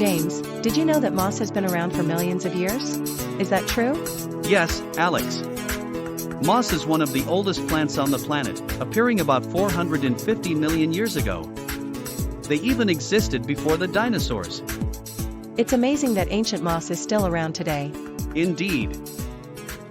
James, did you know that moss has been around for millions of years? Is that true? Yes, Alex. Moss is one of the oldest plants on the planet, appearing about 450 million years ago. They even existed before the dinosaurs. It's amazing that ancient moss is still around today. Indeed.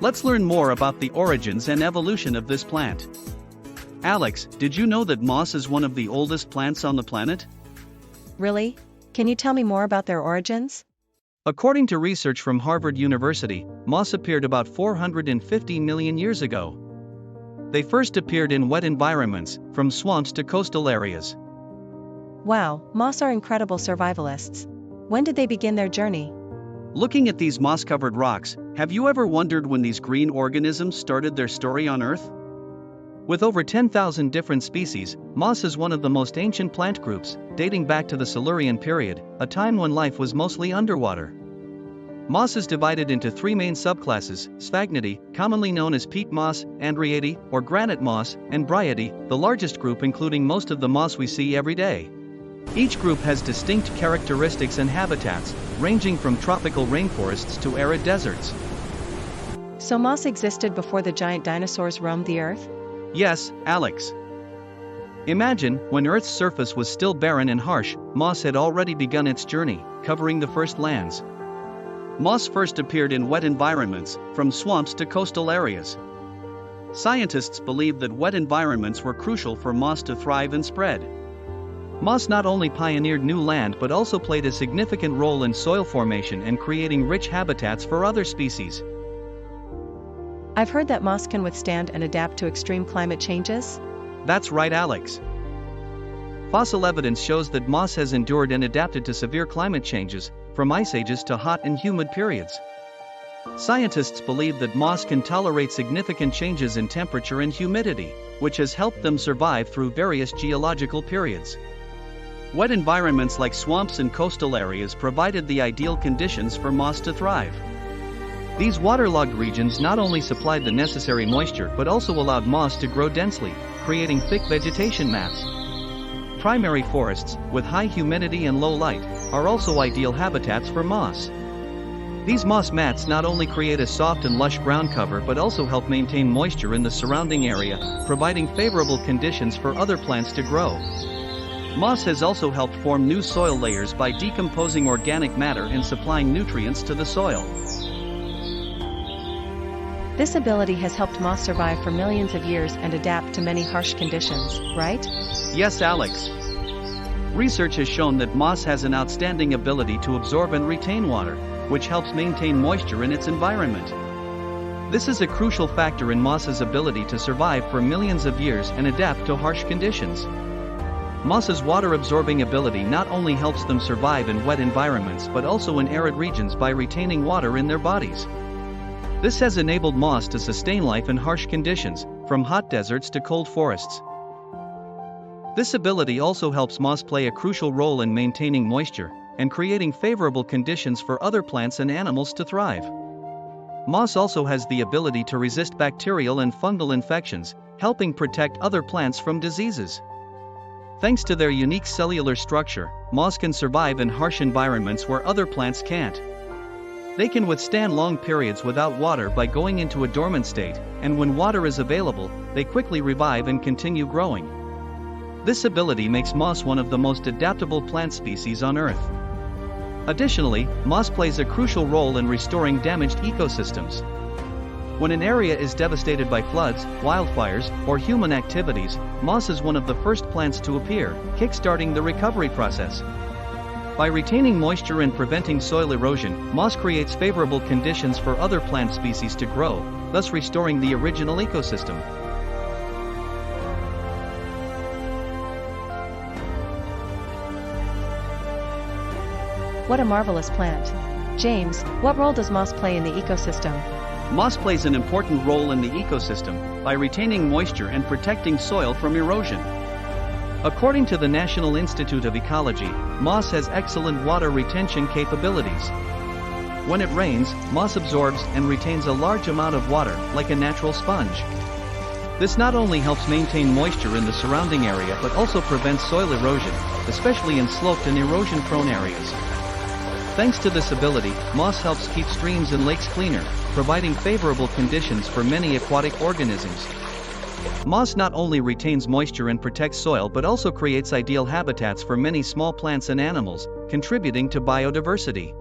Let's learn more about the origins and evolution of this plant. Alex, did you know that moss is one of the oldest plants on the planet? Really? Can you tell me more about their origins? According to research from Harvard University, moss appeared about 450 million years ago. They first appeared in wet environments, from swamps to coastal areas. Wow, moss are incredible survivalists. When did they begin their journey? Looking at these moss-covered rocks, have you ever wondered when these green organisms started their story on Earth? With over 10,000 different species, moss is one of the most ancient plant groups, dating back to the Silurian period, a time when life was mostly underwater. Moss is divided into three main subclasses: Sphagnity, commonly known as peat moss, Andreaete, or granite moss, and Bryety, the largest group including most of the moss we see every day. Each group has distinct characteristics and habitats, ranging from tropical rainforests to arid deserts. So moss existed before the giant dinosaurs roamed the Earth? Yes, Alex. Imagine, when Earth's surface was still barren and harsh, moss had already begun its journey, covering the first lands. Moss first appeared in wet environments, from swamps to coastal areas. Scientists believe that wet environments were crucial for moss to thrive and spread. Moss not only pioneered new land but also played a significant role in soil formation and creating rich habitats for other species. I've heard that moss can withstand and adapt to extreme climate changes? That's right, Alex. Fossil evidence shows that moss has endured and adapted to severe climate changes, from ice ages to hot and humid periods. Scientists believe that moss can tolerate significant changes in temperature and humidity, which has helped them survive through various geological periods. Wet environments like swamps and coastal areas provided the ideal conditions for moss to thrive. These waterlogged regions not only supplied the necessary moisture but also allowed moss to grow densely, creating thick vegetation mats. Primary forests, with high humidity and low light, are also ideal habitats for moss. These moss mats not only create a soft and lush ground cover but also help maintain moisture in the surrounding area, providing favorable conditions for other plants to grow. Moss has also helped form new soil layers by decomposing organic matter and supplying nutrients to the soil. This ability has helped moss survive for millions of years and adapt to many harsh conditions, right? Yes, Alex. Research has shown that moss has an outstanding ability to absorb and retain water, which helps maintain moisture in its environment. This is a crucial factor in moss's ability to survive for millions of years and adapt to harsh conditions. Moss's water-absorbing ability not only helps them survive in wet environments but also in arid regions by retaining water in their bodies. This has enabled moss to sustain life in harsh conditions, from hot deserts to cold forests. This ability also helps moss play a crucial role in maintaining moisture and creating favorable conditions for other plants and animals to thrive. Moss also has the ability to resist bacterial and fungal infections, helping protect other plants from diseases. Thanks to their unique cellular structure, moss can survive in harsh environments where other plants can't. They can withstand long periods without water by going into a dormant state, and when water is available, they quickly revive and continue growing. This ability makes moss one of the most adaptable plant species on Earth. Additionally, moss plays a crucial role in restoring damaged ecosystems. When an area is devastated by floods, wildfires, or human activities, moss is one of the first plants to appear, kickstarting the recovery process. By retaining moisture and preventing soil erosion, moss creates favorable conditions for other plant species to grow, thus restoring the original ecosystem. What a marvelous plant. James, what role does moss play in the ecosystem? Moss plays an important role in the ecosystem by retaining moisture and protecting soil from erosion. According to the National Institute of Ecology, moss has excellent water retention capabilities. When it rains, moss absorbs and retains a large amount of water, like a natural sponge. This not only helps maintain moisture in the surrounding area but also prevents soil erosion, especially in sloped and erosion-prone areas. Thanks to this ability, moss helps keep streams and lakes cleaner, providing favorable conditions for many aquatic organisms. Moss not only retains moisture and protects soil but also creates ideal habitats for many small plants and animals, contributing to biodiversity.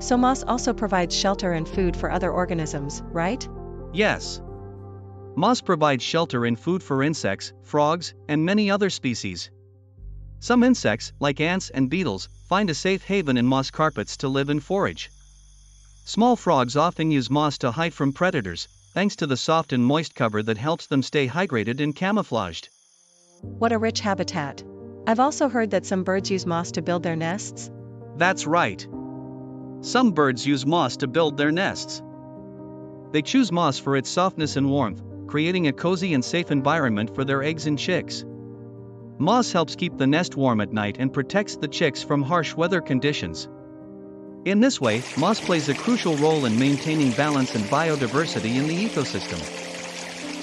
So moss also provides shelter and food for other organisms, right? Yes. Moss provides shelter and food for insects, frogs, and many other species. Some insects, like ants and beetles, find a safe haven in moss carpets to live and forage. Small frogs often use moss to hide from predators, thanks to the soft and moist cover that helps them stay hydrated and camouflaged. What a rich habitat. I've also heard that some birds use moss to build their nests. That's right. Some birds use moss to build their nests. They choose moss for its softness and warmth, creating a cozy and safe environment for their eggs and chicks. Moss helps keep the nest warm at night and protects the chicks from harsh weather conditions. In this way, moss plays a crucial role in maintaining balance and biodiversity in the ecosystem.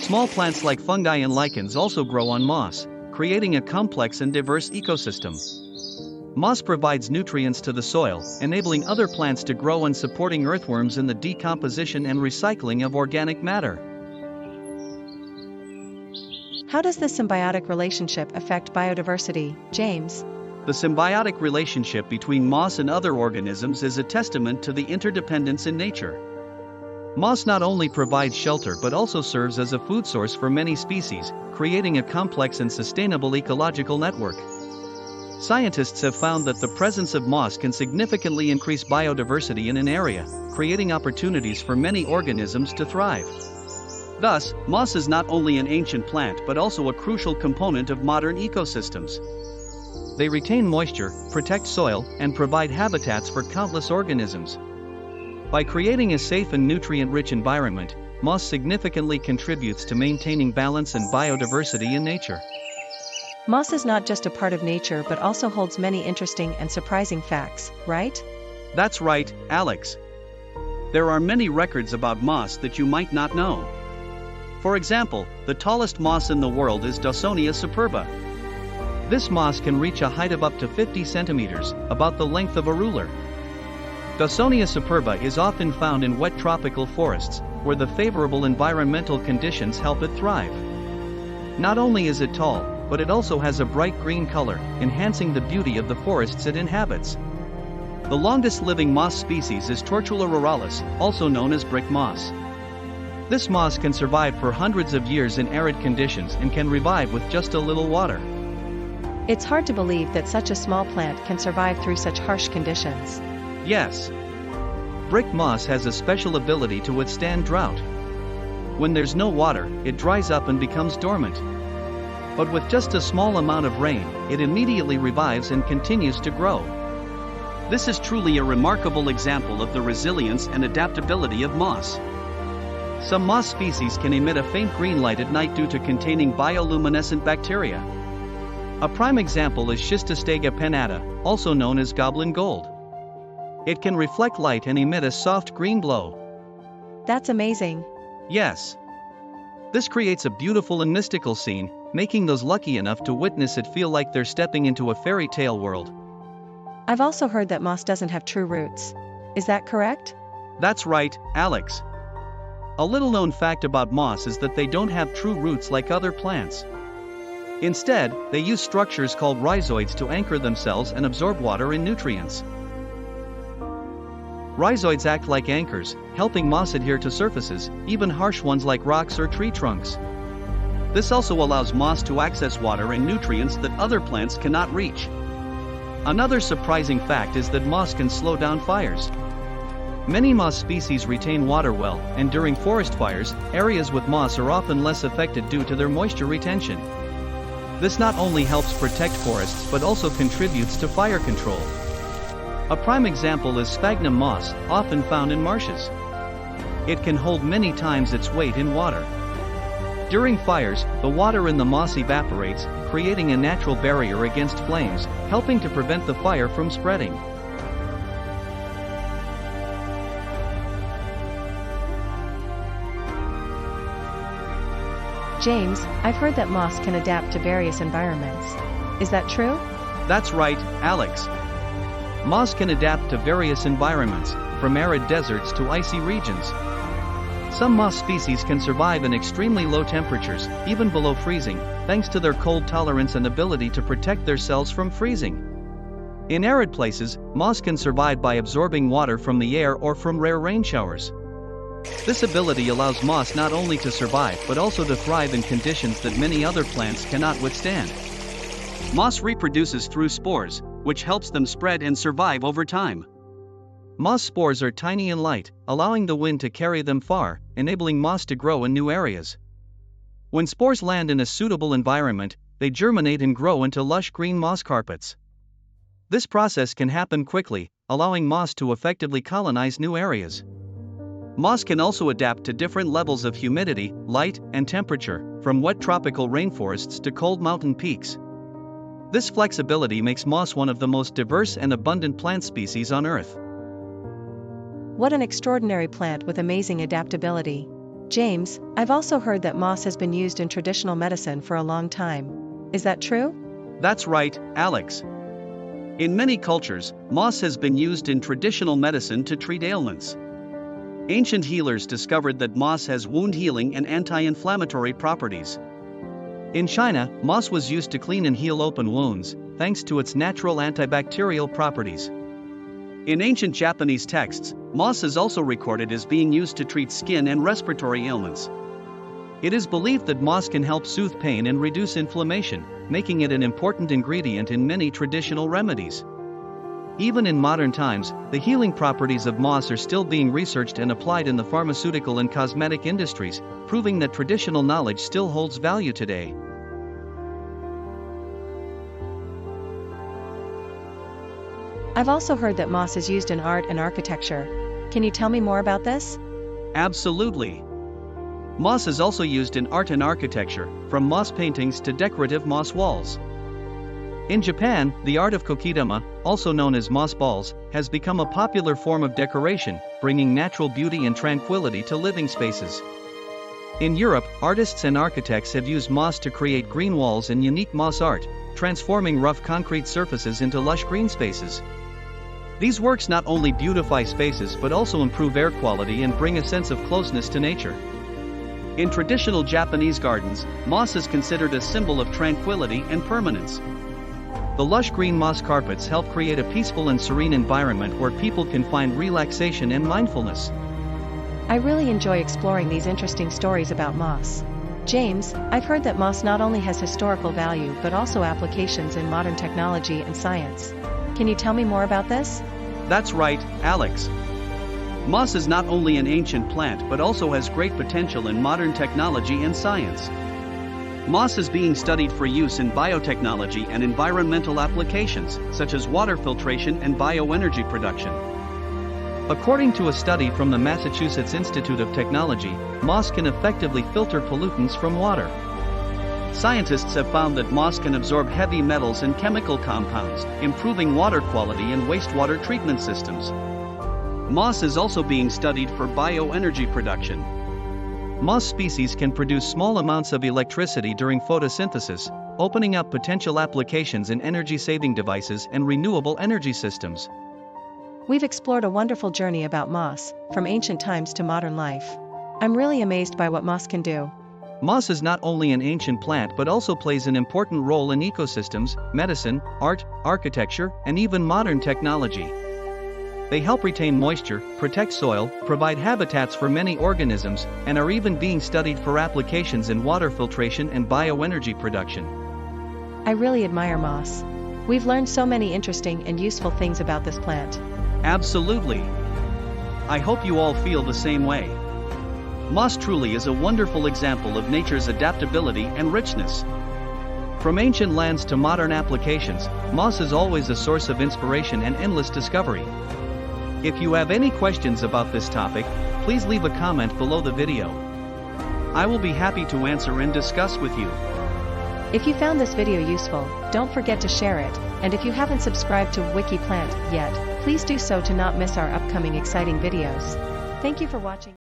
Small plants like fungi and lichens also grow on moss, creating a complex and diverse ecosystem. Moss provides nutrients to the soil, enabling other plants to grow and supporting earthworms in the decomposition and recycling of organic matter. How does this symbiotic relationship affect biodiversity, James? The symbiotic relationship between moss and other organisms is a testament to the interdependence in nature. Moss not only provides shelter but also serves as a food source for many species, creating a complex and sustainable ecological network. Scientists have found that the presence of moss can significantly increase biodiversity in an area, creating opportunities for many organisms to thrive. Thus, moss is not only an ancient plant but also a crucial component of modern ecosystems. They retain moisture, protect soil, and provide habitats for countless organisms. By creating a safe and nutrient-rich environment, moss significantly contributes to maintaining balance and biodiversity in nature. Moss is not just a part of nature but also holds many interesting and surprising facts, right? That's right, Alex. There are many records about moss that you might not know. For example, the tallest moss in the world is Dawsonia superba. This moss can reach a height of up to 50 centimeters, about the length of a ruler. Dawsonia superba is often found in wet tropical forests, where the favorable environmental conditions help it thrive. Not only is it tall, but it also has a bright green color, enhancing the beauty of the forests it inhabits. The longest living moss species is Tortula ruralis, also known as brick moss. This moss can survive for hundreds of years in arid conditions and can revive with just a little water. It's hard to believe that such a small plant can survive through such harsh conditions. Yes. Brick moss has a special ability to withstand drought. When there's no water, it dries up and becomes dormant. But with just a small amount of rain, it immediately revives and continues to grow. This is truly a remarkable example of the resilience and adaptability of moss. Some moss species can emit a faint green light at night due to containing bioluminescent bacteria. A prime example is Schistostega pinnata, also known as goblin gold. It can reflect light and emit a soft green glow. That's amazing. Yes. This creates a beautiful and mystical scene, making those lucky enough to witness it feel like they're stepping into a fairy tale world. I've also heard that moss doesn't have true roots. Is that correct? That's right, Alex. A little-known fact about moss is that they don't have true roots like other plants. Instead, they use structures called rhizoids to anchor themselves and absorb water and nutrients. Rhizoids act like anchors, helping moss adhere to surfaces, even harsh ones like rocks or tree trunks. This also allows moss to access water and nutrients that other plants cannot reach. Another surprising fact is that moss can slow down fires. Many moss species retain water well, and during forest fires, areas with moss are often less affected due to their moisture retention. This not only helps protect forests but also contributes to fire control. A prime example is sphagnum moss, often found in marshes. It can hold many times its weight in water. During fires, the water in the moss evaporates, creating a natural barrier against flames, helping to prevent the fire from spreading. James, I've heard that moss can adapt to various environments. Is that true? That's right, Alex. Moss can adapt to various environments, from arid deserts to icy regions. Some moss species can survive in extremely low temperatures, even below freezing, thanks to their cold tolerance and ability to protect their cells from freezing. In arid places, moss can survive by absorbing water from the air or from rare rain showers. This ability allows moss not only to survive but also to thrive in conditions that many other plants cannot withstand. Moss reproduces through spores, which helps them spread and survive over time. Moss spores are tiny and light, allowing the wind to carry them far, enabling moss to grow in new areas. When spores land in a suitable environment, they germinate and grow into lush green moss carpets. This process can happen quickly, allowing moss to effectively colonize new areas. Moss can also adapt to different levels of humidity, light, and temperature, from wet tropical rainforests to cold mountain peaks. This flexibility makes moss one of the most diverse and abundant plant species on Earth. What an extraordinary plant with amazing adaptability. James, I've also heard that moss has been used in traditional medicine for a long time. Is that true? That's right, Alex. In many cultures, moss has been used in traditional medicine to treat ailments. Ancient healers discovered that moss has wound healing and anti-inflammatory properties. In China, moss was used to clean and heal open wounds, thanks to its natural antibacterial properties. In ancient Japanese texts, moss is also recorded as being used to treat skin and respiratory ailments. It is believed that moss can help soothe pain and reduce inflammation, making it an important ingredient in many traditional remedies. Even in modern times, the healing properties of moss are still being researched and applied in the pharmaceutical and cosmetic industries, proving that traditional knowledge still holds value today. I've also heard that moss is used in art and architecture. Can you tell me more about this? Absolutely. Moss is also used in art and architecture, from moss paintings to decorative moss walls. In Japan, the art of kokidama, also known as moss balls, has become a popular form of decoration, bringing natural beauty and tranquility to living spaces. In Europe, artists and architects have used moss to create green walls and unique moss art, transforming rough concrete surfaces into lush green spaces. These works not only beautify spaces but also improve air quality and bring a sense of closeness to nature. In traditional Japanese gardens, moss is considered a symbol of tranquility and permanence. The lush green moss carpets help create a peaceful and serene environment where people can find relaxation and mindfulness. I really enjoy exploring these interesting stories about moss. James, I've heard that moss not only has historical value but also applications in modern technology and science. Can you tell me more about this? That's right, Alex. Moss is not only an ancient plant but also has great potential in modern technology and science. Moss is being studied for use in biotechnology and environmental applications, such as water filtration and bioenergy production. According to a study from the Massachusetts Institute of Technology, moss can effectively filter pollutants from water. Scientists have found that moss can absorb heavy metals and chemical compounds, improving water quality and wastewater treatment systems. Moss is also being studied for bioenergy production. Moss species can produce small amounts of electricity during photosynthesis, opening up potential applications in energy-saving devices and renewable energy systems. We've explored a wonderful journey about moss, from ancient times to modern life. I'm really amazed by what moss can do. Moss is not only an ancient plant but also plays an important role in ecosystems, medicine, art, architecture, and even modern technology. They help retain moisture, protect soil, provide habitats for many organisms, and are even being studied for applications in water filtration and bioenergy production. I really admire moss. We've learned so many interesting and useful things about this plant. Absolutely. I hope you all feel the same way. Moss truly is a wonderful example of nature's adaptability and richness. From ancient lands to modern applications, moss is always a source of inspiration and endless discovery. If you have any questions about this topic, please leave a comment below the video. I will be happy to answer and discuss with you. If you found this video useful, don't forget to share it, and if you haven't subscribed to WikiPlant yet, please do so to not miss our upcoming exciting videos. Thank you for watching.